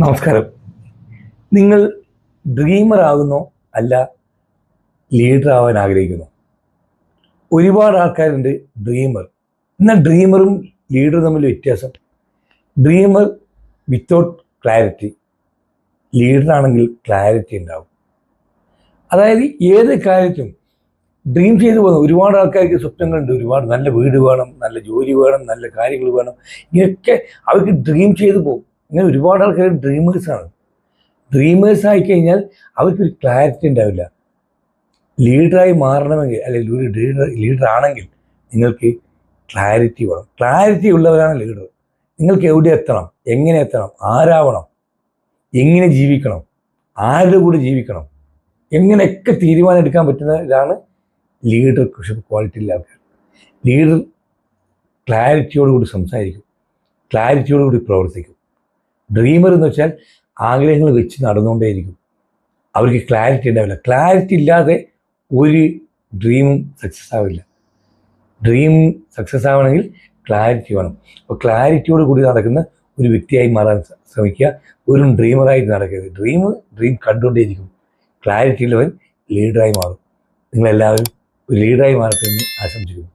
നമസ്കാരം. നിങ്ങൾ ഡ്രീമർ ആകുന്നോ അല്ല ലീഡർ ആവാൻ ആഗ്രഹിക്കുന്നു? ഒരുപാട് ആൾക്കാരുണ്ട് ഡ്രീമർ. എന്നാൽ ഡ്രീമറും ലീഡറും തമ്മിൽ വ്യത്യാസം, ഡ്രീമർ വിത്തൗട്ട് ക്ലാരിറ്റി, ലീഡറാണെങ്കിൽ ക്ലാരിറ്റി ഉണ്ടാവും. അതായത് ഏത് കാര്യത്തും ഡ്രീം ചെയ്തു പോകുന്ന ഒരുപാട് ആൾക്കാർക്ക് സ്വപ്നങ്ങളുണ്ട്. ഒരുപാട് നല്ല വീട് വേണം, നല്ല ജോലി വേണം, നല്ല കാര്യങ്ങൾ വേണം, ഇങ്ങനെയൊക്കെ അവർക്ക് ഡ്രീം ചെയ്തു പോകും. ഇങ്ങനെ ഒരുപാട് ആൾക്കാർ ഡ്രീമേഴ്സാണ്. ഡ്രീമേഴ്സ് ആയിക്കഴിഞ്ഞാൽ അവർക്കൊരു ക്ലാരിറ്റി ഉണ്ടാവില്ല. ലീഡറായി മാറണമെങ്കിൽ, അല്ലെങ്കിൽ ഒരു ലീഡർ ആണെങ്കിൽ നിങ്ങൾക്ക് ക്ലാരിറ്റി വേണം. ക്ലാരിറ്റി ഉള്ളവരാണ് ലീഡർ. നിങ്ങൾക്ക് എവിടെ എത്തണം, എങ്ങനെ എത്തണം, ആരാവണം, എങ്ങനെ ജീവിക്കണം, ആരുടെ കൂടെ ജീവിക്കണം, എങ്ങനെയൊക്കെ തീരുമാനം എടുക്കാൻ പറ്റുന്നവരാണ് ലീഡർ. ക്വാളിറ്റി ഉള്ള ആൾക്കാർ. ലീഡർ ക്ലാരിറ്റിയോടുകൂടി സംസാരിക്കും, ക്ലാരിറ്റിയോടുകൂടി പ്രവർത്തിക്കും. ഡ്രീമർ എന്ന് വെച്ചാൽ ആഗ്രഹങ്ങൾ വെച്ച് നടന്നുകൊണ്ടേയിരിക്കും. അവർക്ക് ക്ലാരിറ്റി ഉണ്ടാവില്ല. ക്ലാരിറ്റി ഇല്ലാതെ ഒരു ഡ്രീമും സക്സസ് ആവില്ല. ഡ്രീം സക്സസ് ആവണമെങ്കിൽ ക്ലാരിറ്റി വേണം. അപ്പോൾ ക്ലാരിറ്റിയോട് കൂടി നടക്കുന്ന ഒരു വ്യക്തിയായി മാറാൻ ശ്രമിക്കുക. ഒരു ഡ്രീമറായിട്ട് നടക്കരുത്. ഡ്രീം കണ്ടുകൊണ്ടേയിരിക്കും. ക്ലാരിറ്റി ഉള്ളവൻ ലീഡറായി മാറും. നിങ്ങളെല്ലാവരും ഒരു ലീഡറായി മാറട്ടെ എന്ന് ആശംസിക്കുന്നു.